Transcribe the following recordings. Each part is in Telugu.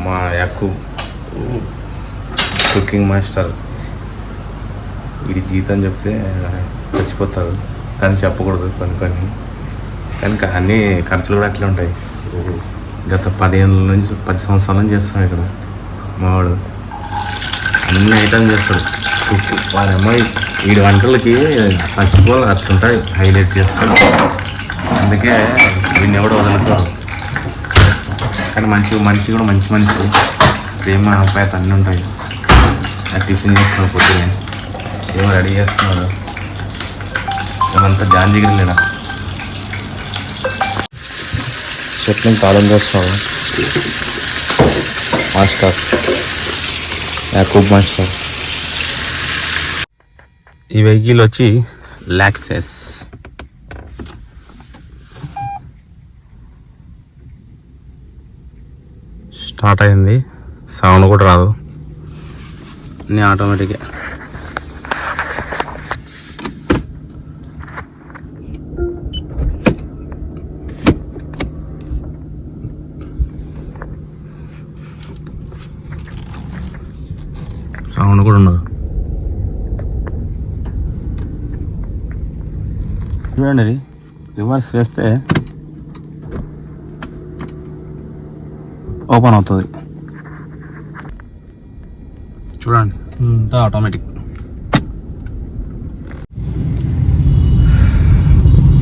మా యాకూబ్ కుకింగ్ మాస్టర్. వీడి జీతం చెప్తే చచ్చిపోతారు, కానీ చెప్పకూడదు కొన్ని. కానీ అన్నీ ఖర్చులు కూడా అట్లే ఉంటాయి. గత 10 సంవత్సరాల నుంచి చేస్తాడు ఇక్కడ మావాడు. అన్ని ఐటమ్ చేస్తాడు కుక్. వారి అమ్మాయి వీడి వంటలకి చచ్చిపోవాలి అట్లుంటాయి, హైలైట్ చేస్తాడు. అందుకే వీడిని ఎవడో వదులుతారు. కానీ మనిషి కూడా మంచి మనిషి, ప్రేమ ఆప్యాయత అన్నీ ఉంటాయి. టిఫిన్ చేస్తున్నాడు, పొద్దునే ఏమో రెడీ చేస్తున్నాడు. ఏమంతా జాన్ జిగిరి లేడా చెట్లను తాళం చేస్తున్నాడు మాస్టర్, యాకూబ్ మాస్టర్. ఈ వెహికల్ వచ్చి లాక్సెస్. స్టార్ట్ అయింది, సౌండ్ కూడా రాదు, అన్నీ ఆటోమేటిక్గా. సౌండ్ కూడా ఉండదు. చూడండి, రివర్స్ చేస్తే ఓపెన్ అవుతుంది. చూడండి, అంతా ఆటోమేటిక్.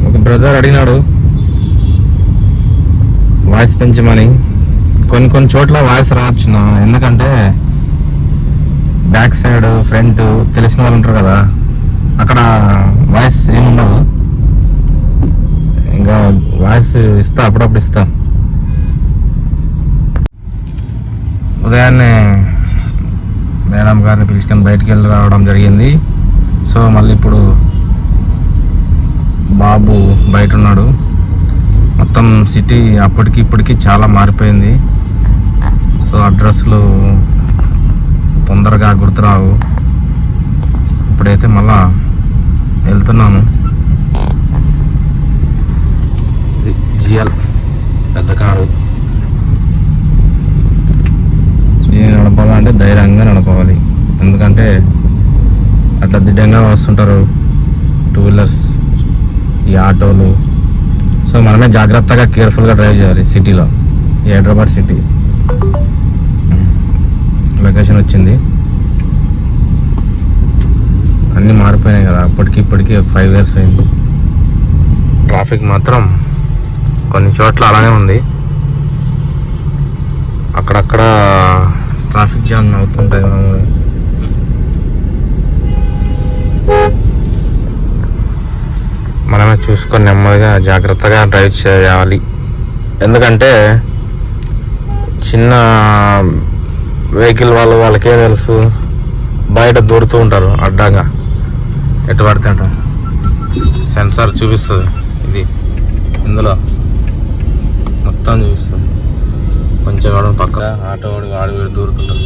ఒక బ్రదర్ అడిగినాడు వాయిస్ పెంచమని. కొన్ని చోట్ల వాయిస్ రావచ్చు, ఎందుకంటే బ్యాక్ సైడ్ ఫ్రంట్ తెలిసిన వాళ్ళు ఉంటారు కదా, అక్కడ వాయిస్ ఏముండదు. ఇంకా వాయిస్ ఇస్తా, అప్పుడప్పుడు ఇస్తా. ఉదయాన్నే మేడం గారిని పిలుచుకొని బయటికి వెళ్ళి రావడం జరిగింది. సో మళ్ళీ ఇప్పుడు బాబు బయట ఉన్నాడు. మొత్తం సిటీ అప్పటికి ఇప్పటికి చాలా మారిపోయింది. సో అడ్రస్లు తొందరగా గుర్తురావు. ఇప్పుడైతే మళ్ళా వెళ్తున్నాను. జిఎల్ పెద్ద కారు. దీన్ని నడపాలంటే ధైర్యంగా నడపాలి, ఎందుకంటే అట్లా దిడ్డంగా వస్తుంటారు 2 వీలర్స్, ఈ ఆటోలు. సో మనమే జాగ్రత్తగా కేర్ఫుల్గా డ్రైవ్ చేయాలి సిటీలో. ఈ హైదరాబాద్ సిటీ లొకేషన్ వచ్చింది. అన్నీ మారిపోయినాయి కదా, అప్పటికి ఇప్పటికీ 5 years అయింది. ట్రాఫిక్ మాత్రం కొన్ని చోట్ల అలానే ఉంది. అక్కడక్కడ ట్రాఫిక్ జామ్ అవుతుంటాయి. మనమే చూసుకొని నెమ్మదిగా జాగ్రత్తగా డ్రైవ్ చేయాలి. ఎందుకంటే చిన్న వెహికల్ వాళ్ళకే తెలుసు, బయట దూరుతూ ఉంటారు అడ్డంగా, ఎటు పడితే అంట. సెన్సార్ చూపిస్తుంది, ఇది ఇందులో మొత్తం చూపిస్తుంది. కొంచెం కూడా పక్కన ఆటో ఆడవీడు దూరుతుంటారు.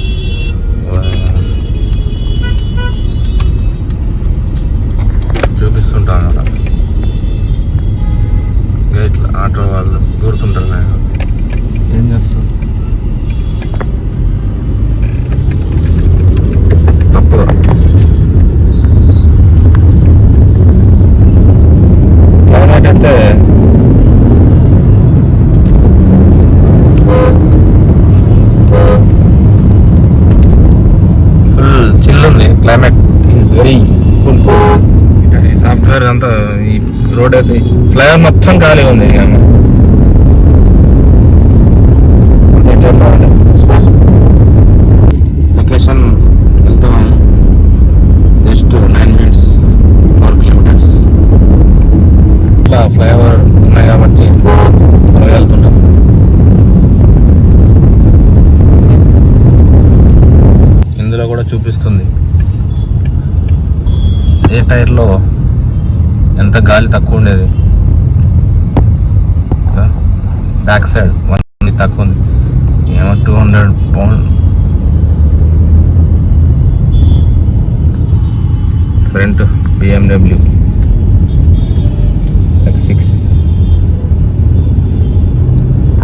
చూపిస్తుంటాం అన్నమాట. ఇట్లా ఆటో వాళ్ళు దూరుతుంటారు. ఏం చేస్తారు, తప్పదు. అయితే ఫుల్ చిల్ ఉంది, క్లైమేట్ ఈజ్ వెరీ కూల్. ఈ సాఫ్ట్వేర్ అంతా, ఈ రోడ్ అయితే ఫ్లైఓవర్ మొత్తం ఖాళీ ఉంది. లొకేషన్ వెళ్తున్నాము, జస్ట్ 9 minutes 4 kilometers. ఇట్లా ఫ్లైఓవర్ ఉన్నాయి కాబట్టి త్వరగా వెళ్తుంటాం. ఇందులో కూడా చూపిస్తుంది ఏ టైర్లో ఎంత గాలి తక్కువ ఉండేది. బ్యాక్ సైడ్ 1 తక్కువ ఉంది, ఏమో 200 pound. Front BMW X6.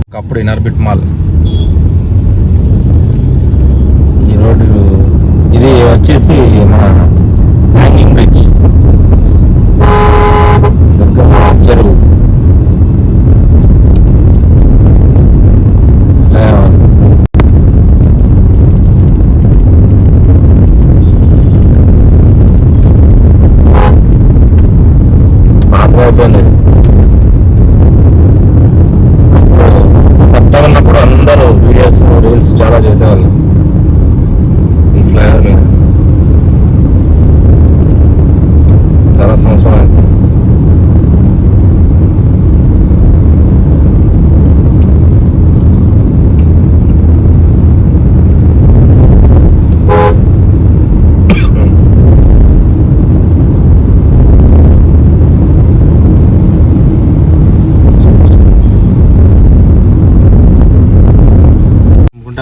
ఒకప్పుడు ఇన్నర్బిట్ మాల్, వచ్చేసి మన హ్యాంగింగ్ బ్రిడ్జ్, చెరువు, అయిపోయింది. కొత్తగా ఉన్నప్పుడు అందరూ వీడియోస్ రీల్స్ చాలా చేసేవాళ్ళు ఈ ఫ్లైఓవర్ మీద. చాలా సంవత్సరం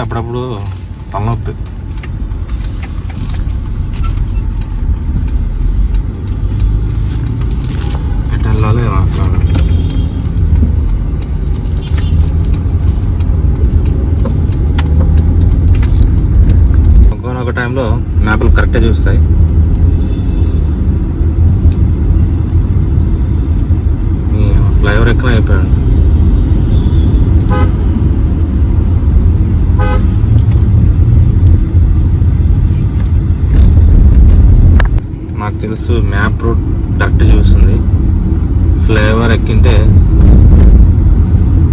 అప్పుడప్పుడు తలనొప్పి. ఎటు వెళ్ళాలి ఒక టైంలో మ్యాప్లు కరెక్ట్గా చూస్తాయి. ఫ్లైఓవర్ ఎక్కడ అయిపోయాడు. నాకు తెలుసు మ్యాప్ రూట్ డైరెక్ట్ చూస్తుంది. ఫ్లైఓవర్ ఎక్కింటే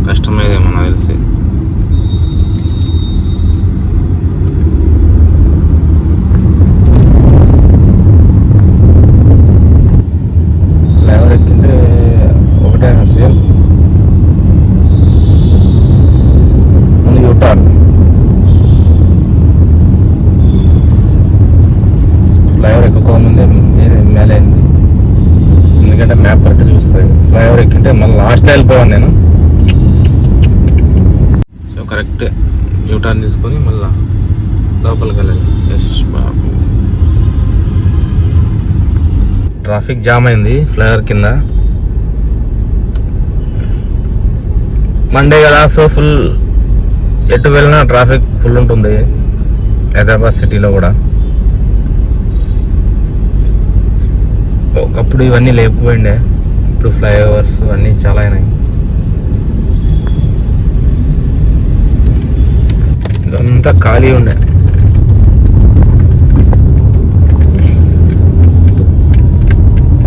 కష్టమయ్యేదేమో నాకు తెలిసి. ఫ్లైఓవర్ ఎక్కింటే ఒకటే సేమ్ యూటర్న్. ఫ్లైఓవర్ ఎక్కుకోముందే మేలైంది, ఎందుకంటే మ్యాప్ కరెక్ట్ చూస్తుంది. ఫ్లైఓవర్ ఎక్కింటే మళ్ళీ లాస్ట్ వెళ్ళిపోయాను నేను. సో కరెక్ట్ యూటర్న్ తీసుకొని మళ్ళీ లోపలికి వెళ్ళాలి. ఎస్ బాబు, ట్రాఫిక్ జామ్ అయింది ఫ్లైఓవర్ కింద. మండే కదా, సో ఫుల్ ఎటు వెళ్ళినా ట్రాఫిక్ ఫుల్ ఉంటుంది హైదరాబాద్ సిటీలో కూడా. ఒకప్పుడు ఇవన్నీ లేకపోయిండే, ఇప్పుడు ఫ్లైఓవర్స్ అన్నీ చాలా అయినాయి. ఇదంతా ఖాళీ ఉండే.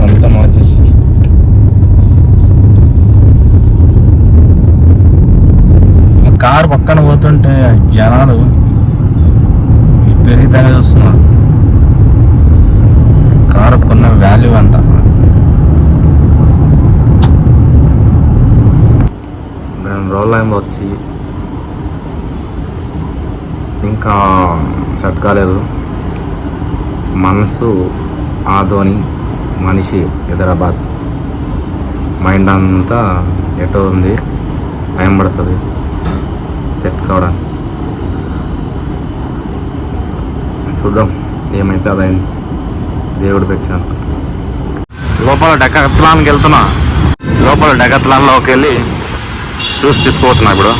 అంతా మార్చేసి కారు పక్కన పోతుంటే జనాలు పెరిగితేనే చూస్తున్నారు. కారు కొన్న వాల్యూ అంతా. నేను రోల్ లైన్ వచ్చి ఇంకా సెట్ కాలేదు. మనసు ఆదోని, మనిషి హైదరాబాద్. మైండ్ అంతా ఎటో ఉంది, టైం పడుతుంది సెట్ కావడానికి. చూద్దాం ఏమైతే అదైంది, దేవుడు పెట్టినాను. లోపల డెకత్లాన్కి వెళ్తున్నా. లోపల డెకత్లాన్లోకి వెళ్ళి షూస్ తీసుకుపోతున్నా ఇప్పుడు.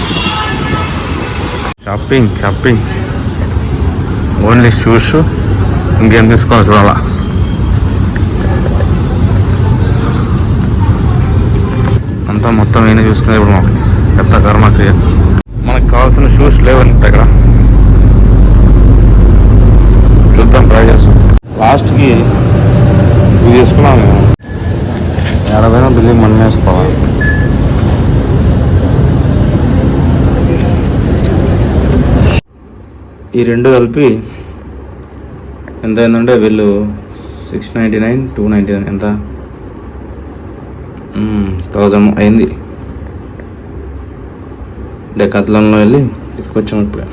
షాపింగ్ ఓన్లీ షూస్, ఇంకేం తీసుకోవాలి చూడాలా. అంతా మొత్తం నేనే చూసుకునేది ఇప్పుడు. మాకు పెద్ద కర్మక్రియ. మనకు కావాల్సిన షూస్ లేవనుకుంటా ఇక్కడ. చూద్దాం, ట్రై చేస్తాం. లాస్ట్కి ఇది తీసుకున్నాను. 50 బిల్లింగ్ మనం వేసుకోవాలి. ఈ రెండు కలిపి ఎంత అయిందంటే వీళ్ళు 699, 299 ఎంత 1000 అయింది. డెకాథ్లాన్లో వెళ్ళి తీసుకొచ్చాము ఇప్పుడే.